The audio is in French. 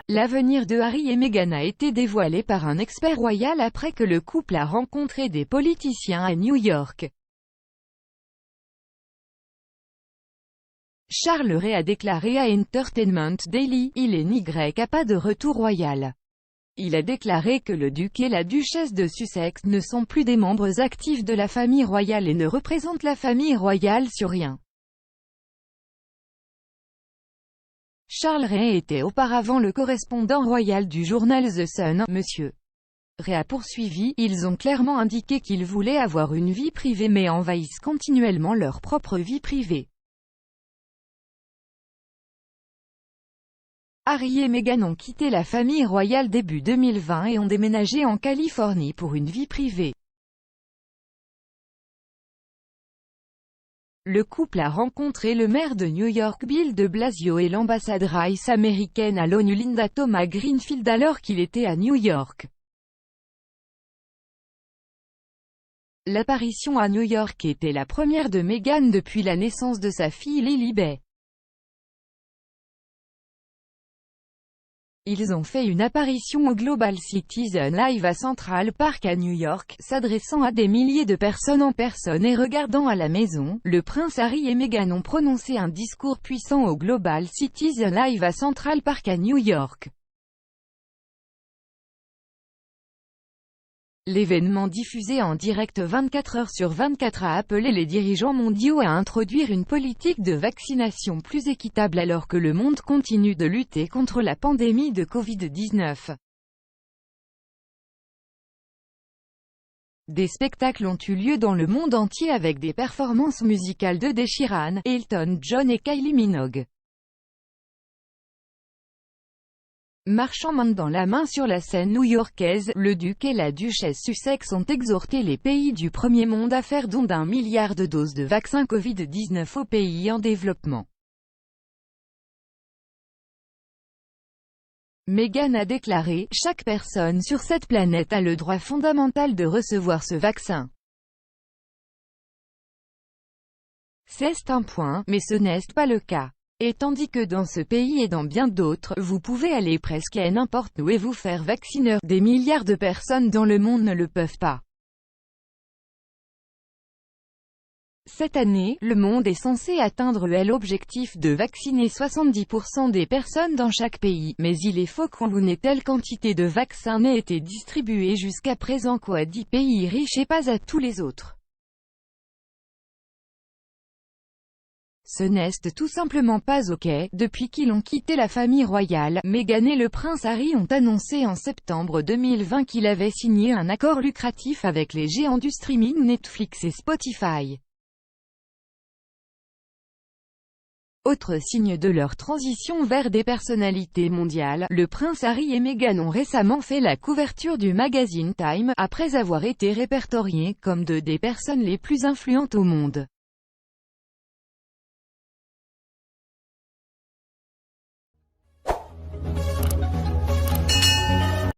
L'avenir de Harry et Meghan a été dévoilé par un expert royal après que le couple a rencontré des politiciens à New York. Charles Ray a déclaré à Entertainment Daily, il est n'y a pas de retour royal. Il a déclaré que le duc et la duchesse de Sussex ne sont plus des membres actifs de la famille royale et ne représentent la famille royale sur rien. Charles Ray était auparavant le correspondant royal du journal The Sun. Monsieur Ray a poursuivi, ils ont clairement indiqué qu'ils voulaient avoir une vie privée mais envahissent continuellement leur propre vie privée. Harry et Meghan ont quitté la famille royale début 2020 et ont déménagé en Californie pour une vie privée. Le couple a rencontré le maire de New York Bill de Blasio et l'ambassadrice américaine à l'ONU Linda Thomas-Greenfield alors qu'il était à New York. L'apparition à New York était la première de Meghan depuis la naissance de sa fille Lily-Beth. Ils ont fait une apparition au Global Citizen Live à Central Park à New York, s'adressant à des milliers de personnes en personne et regardant à la maison. Le prince Harry et Meghan ont prononcé un discours puissant au Global Citizen Live à Central Park à New York. L'événement diffusé en direct 24 heures sur 24 a appelé les dirigeants mondiaux à introduire une politique de vaccination plus équitable alors que le monde continue de lutter contre la pandémie de Covid-19. Des spectacles ont eu lieu dans le monde entier avec des performances musicales de Ed Sheeran, Elton John et Kylie Minogue. Marchant main dans la main sur la scène new-yorkaise, le duc et la duchesse Sussex ont exhorté les pays du premier monde à faire don d'1 milliard de doses de vaccins Covid-19 aux pays en développement. Meghan a déclaré « Chaque personne sur cette planète a le droit fondamental de recevoir ce vaccin. C'est un point, mais ce n'est pas le cas. Et tandis que dans ce pays et dans bien d'autres, vous pouvez aller presque à n'importe où et vous faire vacciner, des milliards de personnes dans le monde ne le peuvent pas. Cette année, le monde est censé atteindre l'objectif de vacciner 70% des personnes dans chaque pays, mais il est faux qu'une telle quantité de vaccins n'ait été distribuée jusqu'à présent qu'à 10 pays riches et pas à tous les autres. Ce n'est tout simplement pas OK. Depuis qu'ils ont quitté la famille royale, Meghan et le prince Harry ont annoncé en septembre 2020 qu'il avait signé un accord lucratif avec les géants du streaming Netflix et Spotify. Autre signe de leur transition vers des personnalités mondiales, le prince Harry et Meghan ont récemment fait la couverture du magazine Time, après avoir été répertoriés comme des personnes les plus influentes au monde.